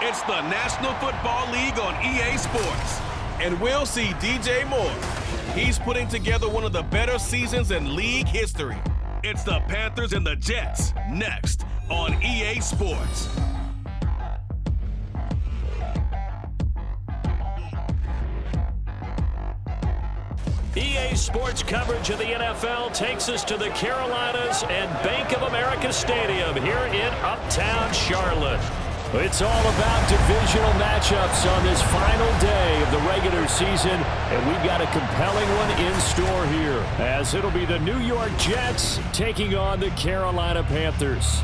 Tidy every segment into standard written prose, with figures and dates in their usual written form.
It's the National Football League on EA Sports. And we'll see DJ Moore. He's putting together one of the better seasons in league history. It's the Panthers and the Jets next on EA Sports. EA Sports coverage of the NFL takes us to the Carolinas and Bank of America Stadium here in Uptown Charlotte. It's all about divisional matchups on this final day of the regular season, and we've got a compelling one in store here, as it'll be the New York Jets taking on the Carolina Panthers.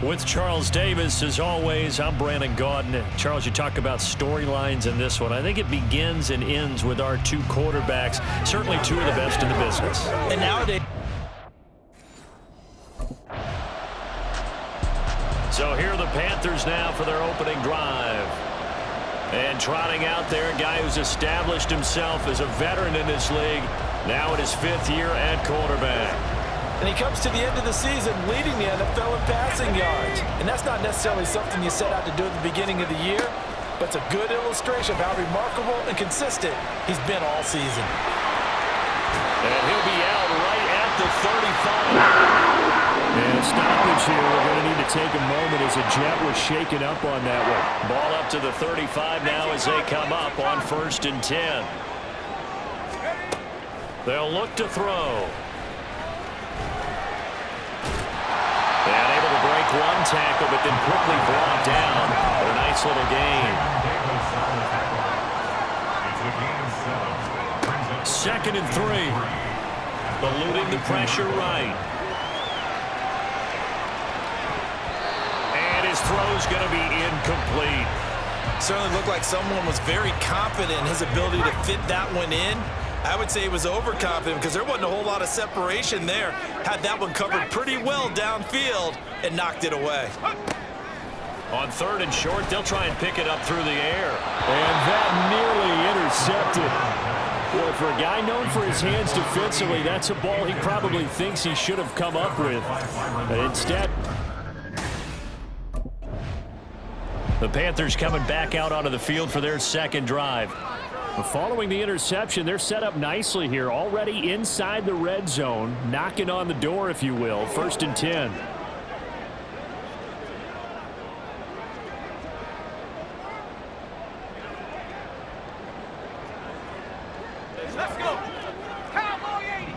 With Charles Davis, as always, I'm Brandon Gaudin. Charles, you talk about storylines in this one. I think it begins and ends with our two quarterbacks, certainly two of the best in the business. And nowadays... So here are the Panthers now for their opening drive. And trotting out there, a guy who's established himself as a veteran in this league, now in his 5th year at quarterback. And he comes to the end of the season leading the NFL in passing yards. And that's not necessarily something you set out to do at the beginning of the year, but it's a good illustration of how remarkable and consistent he's been all season. And he'll be out right at the 35. And stoppage here. We're going to need to take a moment as a Jet was shaken up on that one. Ball up to the 35 now as they come up on 1st and 10. They'll look to throw. And able to break one tackle, but then quickly brought down. But a nice little gain. 2nd and 3. Eluding the pressure right. And his throw's going to be incomplete. Certainly looked like someone was very confident in his ability to fit that one in. I would say he was overconfident because there wasn't a whole lot of separation there. Had that one covered pretty well downfield and knocked it away. On 3rd and short, they'll try and pick it up through the air. And that nearly intercepted. Boy, for a guy known for his hands defensively, that's a ball he probably thinks he should have come up with. But instead, the Panthers coming back out onto the field for their 2nd drive. Following the interception, they're set up nicely here, already inside the red zone, knocking on the door, if you will. 1st and 10. Let's go. Cowboy 80.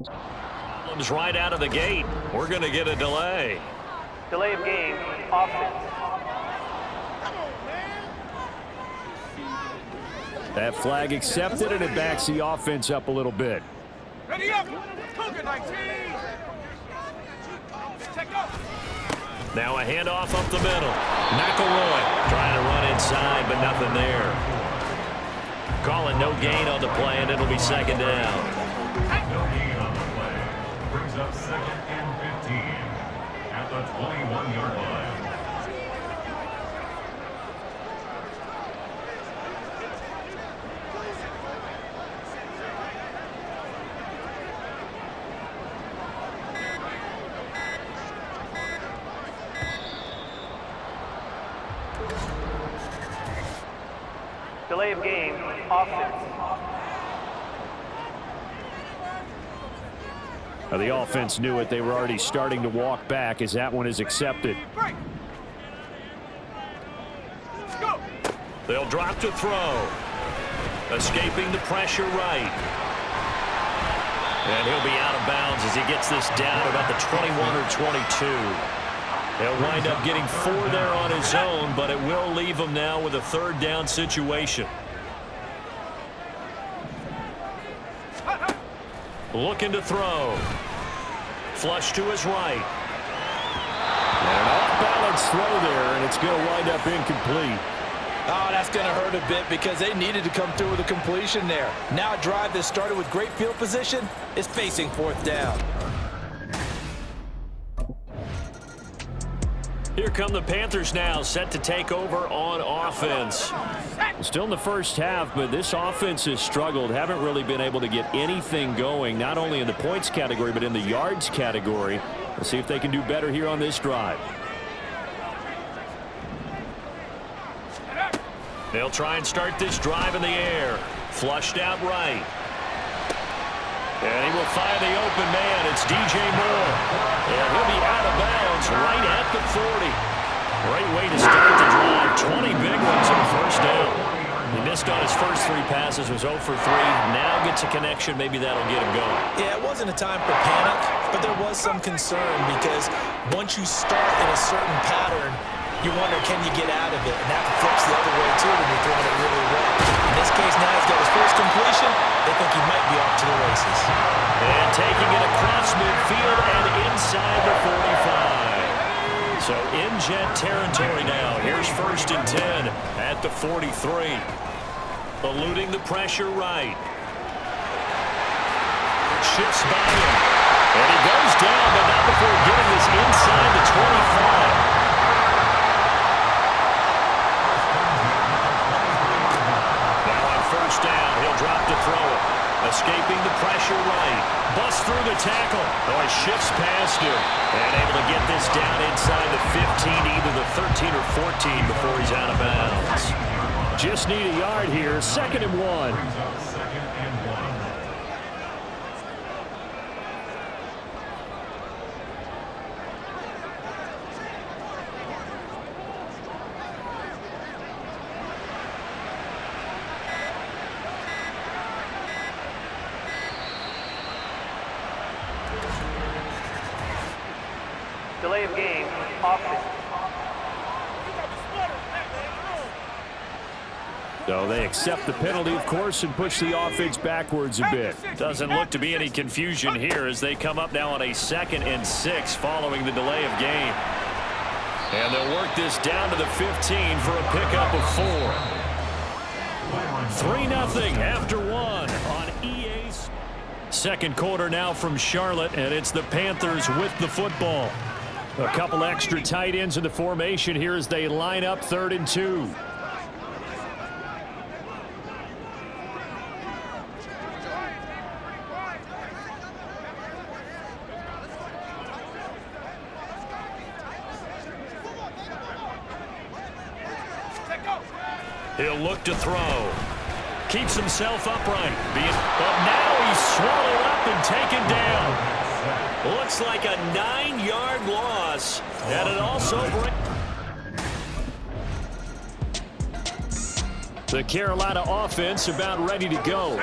Problems right out of the gate. We're going to get a delay. Delay of game, offense. That flag accepted, and it backs the offense up a little bit. Ready up! Cougar 19! Check up! Now a handoff up the middle. McElroy trying to run inside, but nothing there. Calling no gain on the play, and it'll be second down. No gain on the play. Brings up 2nd and 15 at the 21-yard line. Delay of game, offense. Now the offense knew it. They were already starting to walk back as that one is accepted. Break. Let's go. They'll drop to throw. Escaping the pressure right. And he'll be out of bounds as he gets this down about the 21 or 22. He'll wind up getting 4 there on his own, but it will leave him now with a 3rd down situation. Looking to throw. Flush to his right. And an off-balance throw there, and it's going to wind up incomplete. Oh, that's going to hurt a bit because they needed to come through with a completion there. Now a drive that started with great field position is facing 4th down. Here come the Panthers now, set to take over on offense. Still in the first half, but this offense has struggled. Haven't really been able to get anything going, not only in the points category, but in the yards category. Let's see if they can do better here on this drive. They'll try and start this drive in the air. Flushed out right. And he will find the open man. It's DJ Moore. And he'll be out of bounds right at the 40. Great way to start the drive. 20 big ones on first down. He missed on his first 3 passes, was 0 for 3. Now gets a connection. Maybe that'll get him going. Yeah, it wasn't a time for panic, but there was some concern because once you start in a certain pattern, you wonder, can you get out of it? And that flips the other way, too, when you're throwing it really well. In this case, now he's got his first completion. They think he might be off to the races. And taking it across midfield and inside the 45. So in jet territory now. Here's 1st and 10 at the 43. Eluding the pressure right. Shifts by him. And he goes down, but not before getting this inside the 25. Down, he'll drop to throw it. Escaping the pressure right. Busts through the tackle. Oh, he shifts past him. And able to get this down inside the 15, either the 13 or 14 before he's out of bounds. Just need a yard here. 2nd and 1. Delay of game, offense. So they accept the penalty, of course, and push the offense backwards a bit. Doesn't look to be any confusion here as they come up now on a 2nd and 6 following the delay of game. And they'll work this down to the 15 for a pickup of 4. 3-0 after 1 on EA's. 2nd quarter now from Charlotte, and it's the Panthers with the football. A couple extra tight ends in the formation here as they line up 3rd and 2. He'll look to throw. Keeps himself upright. But now he's swallowed up and taken down. Looks like a 9-yard loss. And it also brings the Carolina offense about ready to go.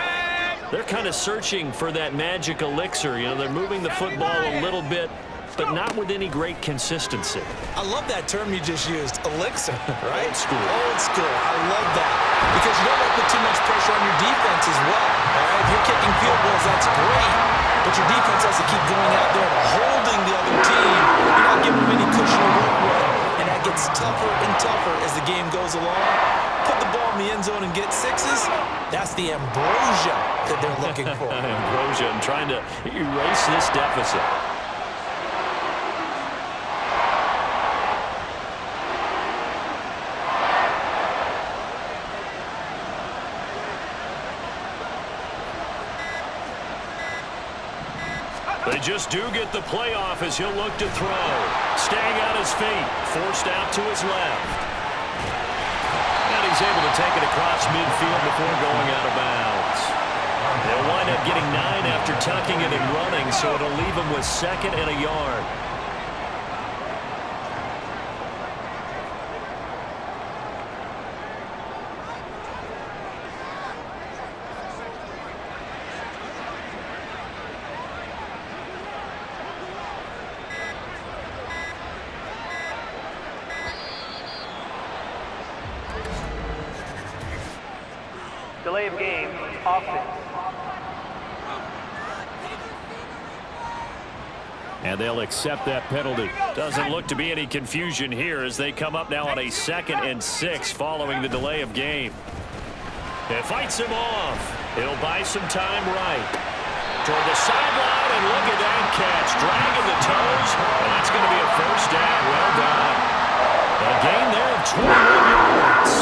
They're kind of searching for that magic elixir. You know, they're moving the football a little bit, but not with any great consistency. I love that term you just used, elixir, right? Old school. Old school. I love that. Because you don't want to put too much pressure on your defense as well. All right? If you're kicking field goals, that's great. But your defense has to keep going out there and holding the other team. You're not giving them any cushion to work with. And that gets tougher and tougher as the game goes along. Put the ball in the end zone and get sixes. That's the ambrosia that they're looking for. Ambrosia and trying to erase this deficit. They just do get the playoff as he'll look to throw. Staying on his feet, forced out to his left. And he's able to take it across midfield before going out of bounds. They'll wind up getting 9 after tucking it and running, so it'll leave him with 2nd and a yard. Delay of game, offense. And they'll accept that penalty. Doesn't look to be any confusion here as they come up now on a 2nd and 6 following the delay of game. It fights him off. He'll buy some time right. Toward the sideline, and look at that catch. Dragging the toes, and that's going to be a first down. Well done. A gain there of 21 yards.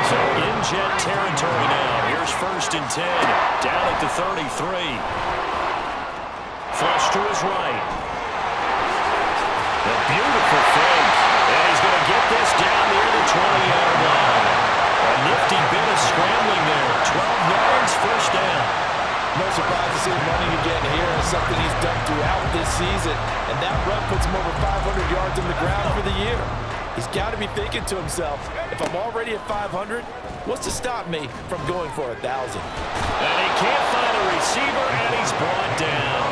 So in Jet territory now. Here's 1st and 10. Down at the 33. Flush to his right. A beautiful fake. And he's going to get this down near the 20-yard line. A nifty bit of scrambling there. 12 yards, first down. No surprise to see the money you're getting here is something he's done throughout this season. And that run puts him over 500 yards on the ground for the year. He's got to be thinking to himself, if I'm already at 500, what's to stop me from going for 1,000? And he can't find a receiver, and he's brought down.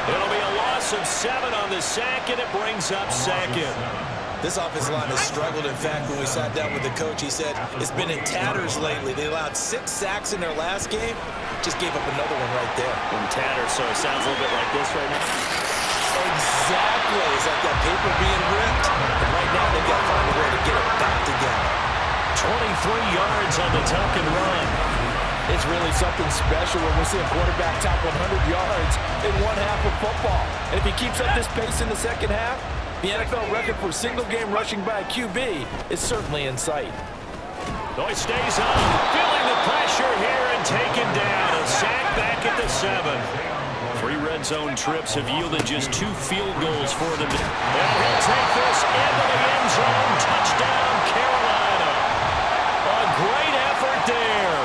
It'll be a loss of 7 on the sack, and it brings up 2nd. This offensive line has struggled. In fact, when we sat down with the coach, he said it's been in tatters lately. They allowed 6 sacks in their last game. Just gave up another one right there. In tatters, so it sounds a little bit like this right now. Exactly. It's like that paper being ripped. And right now they've got to find a way to get it back together. 23 yards on the tuck and run. It's really something special when we see a quarterback top 100 yards in one half of football. And if he keeps up this pace in the second half, the NFL record for single-game rushing by a QB is certainly in sight. So he stays on, feeling the pressure here and taken down. A sack back at the 7. 3 red zone trips have yielded just 2 field goals for them. And he'll take this into the end zone. Touchdown, Carolina. A great effort there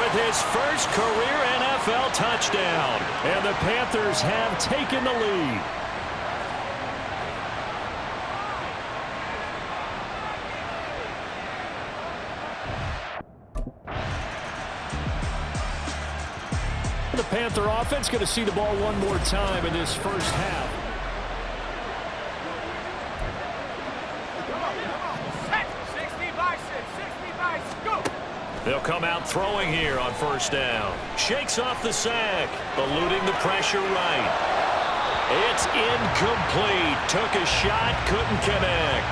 with his first career NFL touchdown. And the Panthers have taken the lead. The Panther offense going to see the ball one more time in this first half. They'll come out throwing here on first down. Shakes off the sack, eluding the pressure right. It's incomplete. Took a shot, couldn't connect.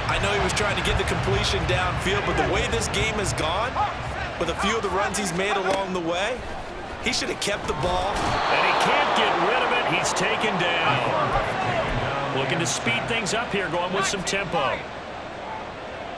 I know he was trying to get the completion downfield, but the way this game has gone, with a few of the runs he's made along the way, he should have kept the ball. And he can't get rid of it. He's taken down. Looking to speed things up here, going with some tempo.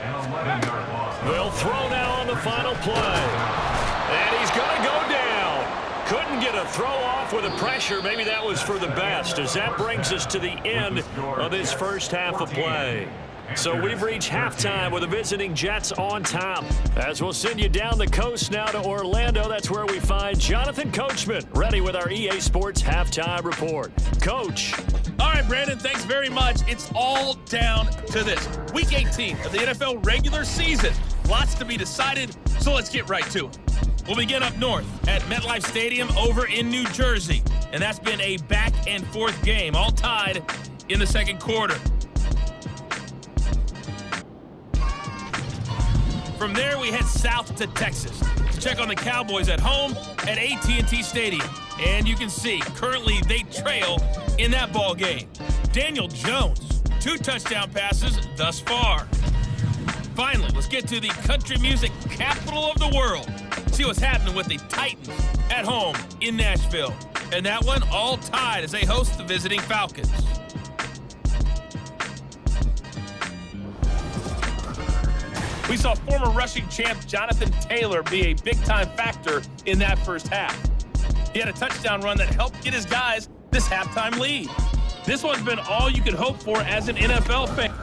An 11-yard loss. They'll throw now on the final play. And he's going to go down. Couldn't get a throw off with the pressure. Maybe that was for the best, as that brings us to the end of this first half of play. So we've reached halftime with the visiting Jets on top. As we'll send you down the coast now to Orlando, that's where we find Jonathan Coachman, ready with our EA Sports Halftime Report. Coach. All right, Brandon, thanks very much. It's all down to this. Week 18 of the NFL regular season. Lots to be decided, so let's get right to it. We'll begin up north at MetLife Stadium over in New Jersey. And that's been a back-and-forth game, all tied in the second quarter. From there, we head south to Texas to check on the Cowboys at home at AT&T Stadium. And you can see, currently they trail in that ball game. Daniel Jones, 2 touchdown passes thus far. Finally, let's get to the country music capital of the world. See what's happening with the Titans at home in Nashville. And that one all tied as they host the visiting Falcons. We saw former rushing champ Jonathan Taylor be a big-time factor in that first half. He had a touchdown run that helped get his guys this halftime lead. This one's been all you could hope for as an NFL fan.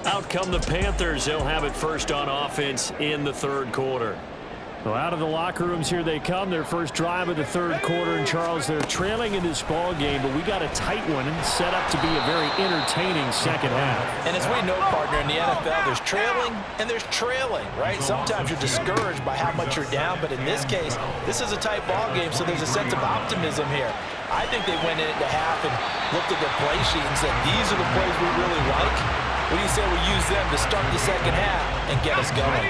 Out come the Panthers. They'll have it first on offense in the third quarter. Well, out of the locker rooms here they come. Their first drive of the third quarter. And, Charles, they're trailing in this ball game, but we got a tight one and set up to be a very entertaining second half. And as we know, partner, in the NFL, there's trailing and there's trailing, right? Sometimes you're discouraged by how much you're down, but in this case, this is a tight ball game, so there's a sense of optimism here. I think they went into half and looked at their play sheet and said, these are the plays we really like. What do you say we use them to start the second half and get us going?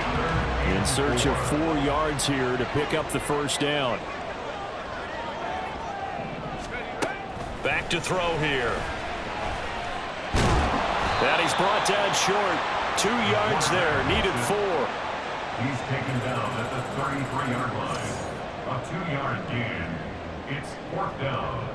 In search of 4 yards here to pick up the first down. Back to throw here. And he's brought down short. 2 yards there, needed 4. He's taken down at the 33-yard line. A 2-yard gain. It's 4th down.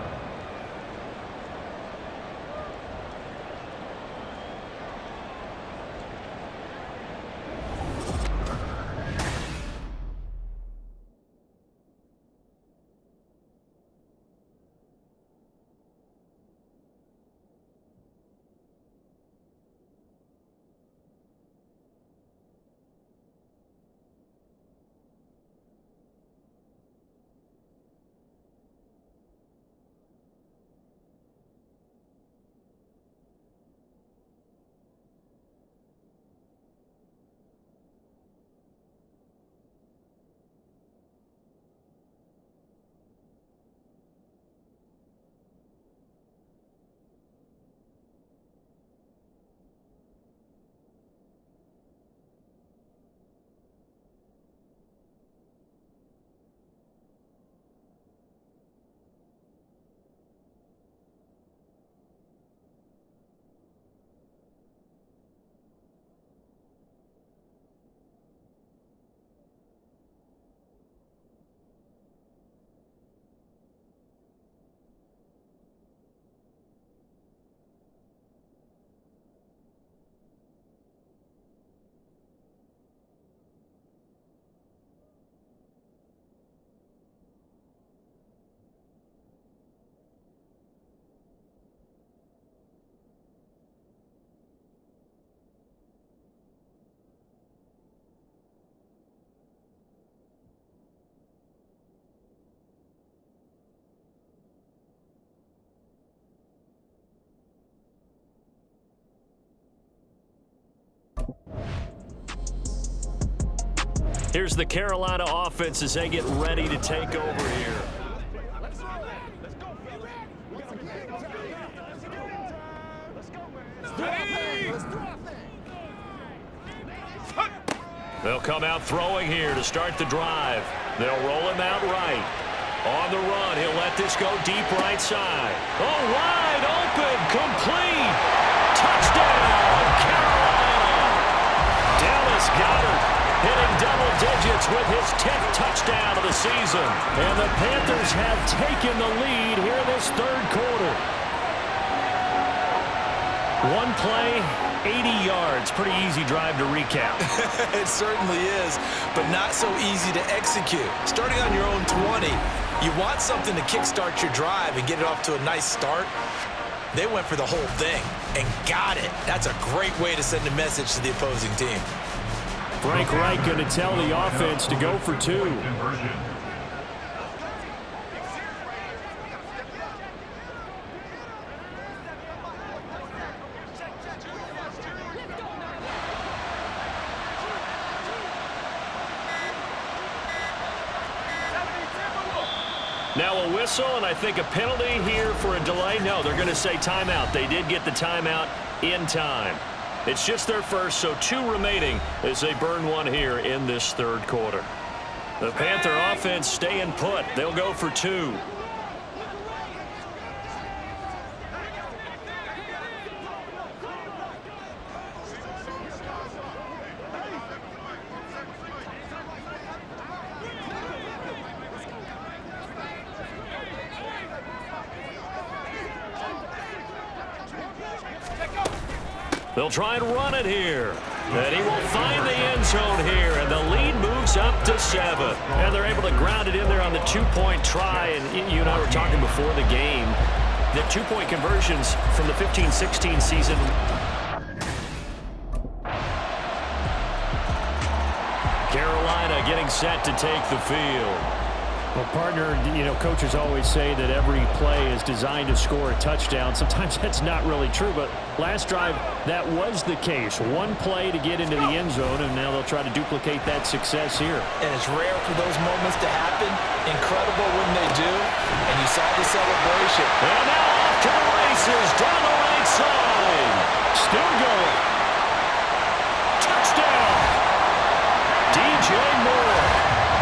Here's the Carolina offense as they get ready to take over here. They'll come out throwing here to start the drive. They'll roll him out right. On the run, he'll let this go deep right side. Oh, wide open, complete. Touchdown, Carolina. Dallas Goedert hitting double digits with his 10th touchdown of the season. And the Panthers have taken the lead here this third quarter. One play, 80 yards. Pretty easy drive to recap. It certainly is, but not so easy to execute. Starting on your own 20, you want something to kickstart your drive and get it off to a nice start. They went for the whole thing and got it. That's a great way to send a message to the opposing team. Frank Reich going to tell the offense to go for 2. Conversion. Now a whistle, and I think a penalty here for a delay. No, they're going to say timeout. They did get the timeout in time. It's just their first, so 2 remaining as they burn one here in this third quarter. The Panther offense staying put. They'll go for 2. They'll try and run it here. And he will find the end zone here, and the lead moves up to 7. And they're able to ground it in there on the 2-point try. And you and I were talking before the game. The 2-point conversions from the 15-16 season getting set to take the field. Well, partner, coaches always say that every play is designed to score a touchdown. Sometimes that's not really true, but last drive, that was the case. One play to get into the end zone, and now they'll try to duplicate that success here. And it's rare for those moments to happen. Incredible when they do. And you saw the celebration. And now off to the races down the right side. Still going. Touchdown. DJ Moore,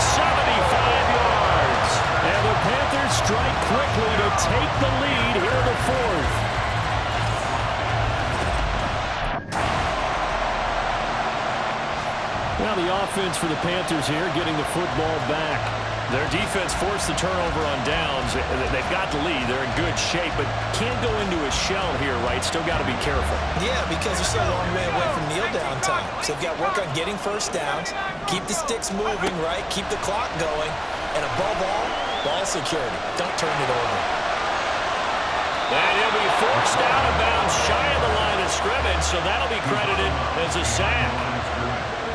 75 yards. And the Panthers strike quickly to take the lead here in the fourth. Now the offense for the Panthers here getting the football back. Their defense forced the turnover on downs. They've got the lead. They're in good shape, but can't go into a shell here, right? Still got to be careful. Yeah, because they're still a long way away from kneel down time. So they've got to work on getting first downs, keep the sticks moving, right? Keep the clock going, and above all, ball security. Don't turn it over. And he'll be forced out of bounds shy of the line of scrimmage, so that'll be credited as a sack.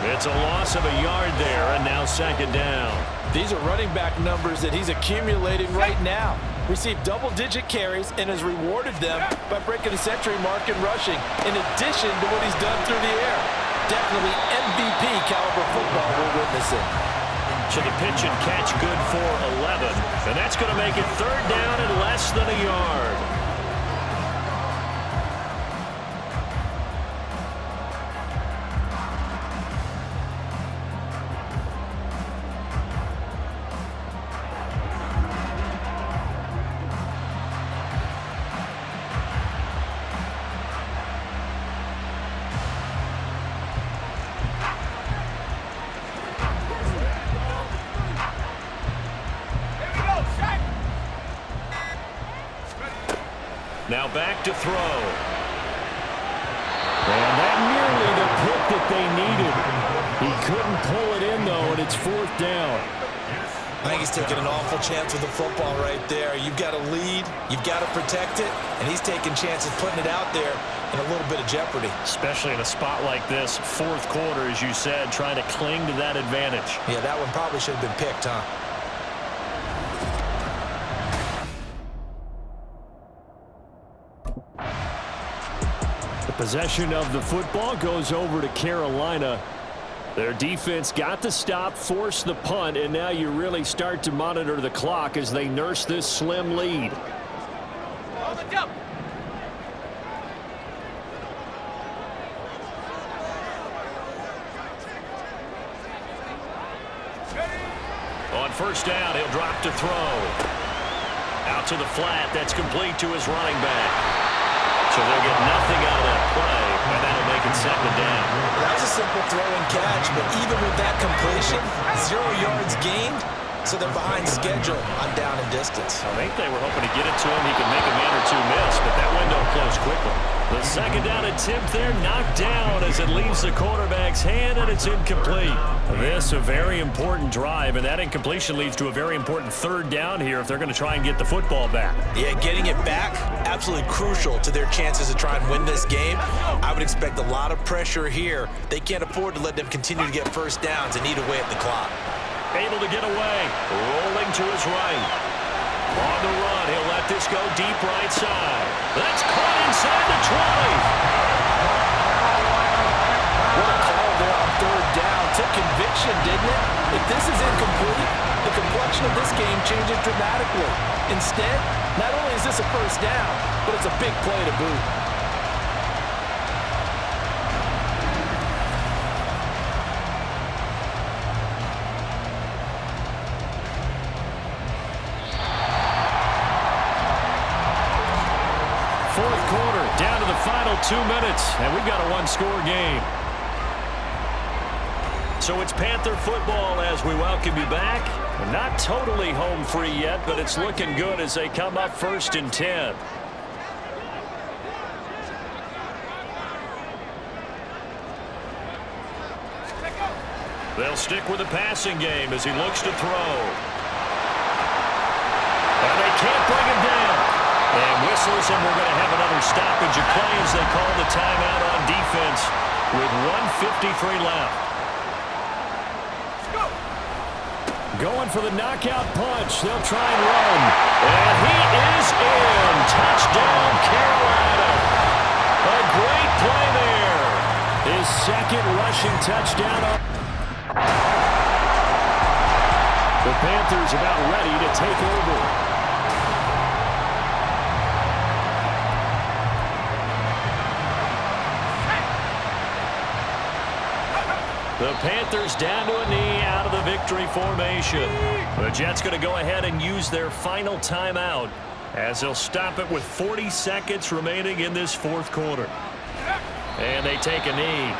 It's a loss of a yard there, and now second down. These are running back numbers that he's accumulating right now. Received double-digit carries and has rewarded them by breaking a century mark in rushing, in addition to what he's done through the air. Definitely MVP caliber football we're witnessing. So the pitch and catch good for 11, and that's going to make it third down and less than a yard. Now back to throw. And that nearly the pick that they needed. He couldn't pull it in, though, and it's fourth down. I think he's taking an awful chance with the football right there. You've got to lead, you've got to protect it, and he's taking chances putting it out there in a little bit of jeopardy. Especially in a spot like this, fourth quarter, as you said, trying to cling to that advantage. Yeah, that one probably should have been picked, huh? Possession of the football goes over to Carolina. Their defense got the stop, forced the punt, and now you really start to monitor the clock as they nurse this slim lead. On first down, he'll drop to throw. Out to the flat, that's complete to his running back. So they'll get nothing out of that play, and that'll make it second down. That's a simple throw and catch, but even with that completion, 0 yards gained, so they're behind schedule on down and distance. I think they were hoping to get it to him. He could make a man or two miss, but that window closed quickly. The second down attempt there knocked down as it leaves the quarterback's hand, and it's incomplete. This a very important drive, and that incompletion leads to a very important third down here if they're going to try and get the football back. Yeah, getting it back, absolutely crucial to their chances to try and win this game. I would expect a lot of pressure here. They can't afford to let them continue to get first downs and eat away at the clock. Able to get away, rolling to his right. On the run, he'll let this go deep right side. That's caught inside the 20. What a call there on third down. Took conviction, didn't it? If this is incomplete, the complexion of this game changes dramatically. Instead, not only is this a first down, but it's a big play to boot. Fourth quarter, down to the final 2 minutes, and we've got a one-score game. So it's Panther football as we welcome you back. We're not totally home free yet, but it's looking good as they come up 1st and 10. They'll stick with the passing game as he looks to throw. And they can't bring him down. And whistles, and we're going to have another stoppage of play as they call the timeout on defense with 1:53 left. Going for the knockout punch. They'll try and run. And he is in. Touchdown, Carolina. A great play there. His second rushing touchdown. The Panthers about ready to take over. The Panthers down to a knee out of the victory formation. The Jets going to go ahead and use their final timeout as they'll stop it with 40 seconds remaining in this fourth quarter. And they take a knee.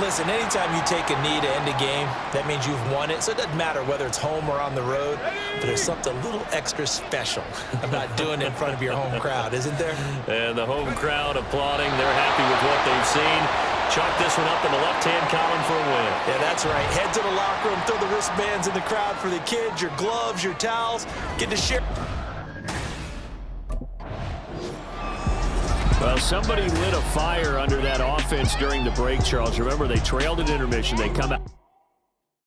Listen, anytime you take a knee to end a game, that means you've won it. So it doesn't matter whether it's home or on the road, but there's something a little extra special about doing it in front of your home crowd, isn't there? And the home crowd applauding. They're happy with what they've seen. Chalk this one up in the left-hand column for a win. Yeah, that's right. Head to the locker room, throw the wristbands in the crowd for the kids, your gloves, your towels. Get to share. Well, somebody lit a fire under that offense during the break, Charles. Remember, they trailed at intermission. They come out.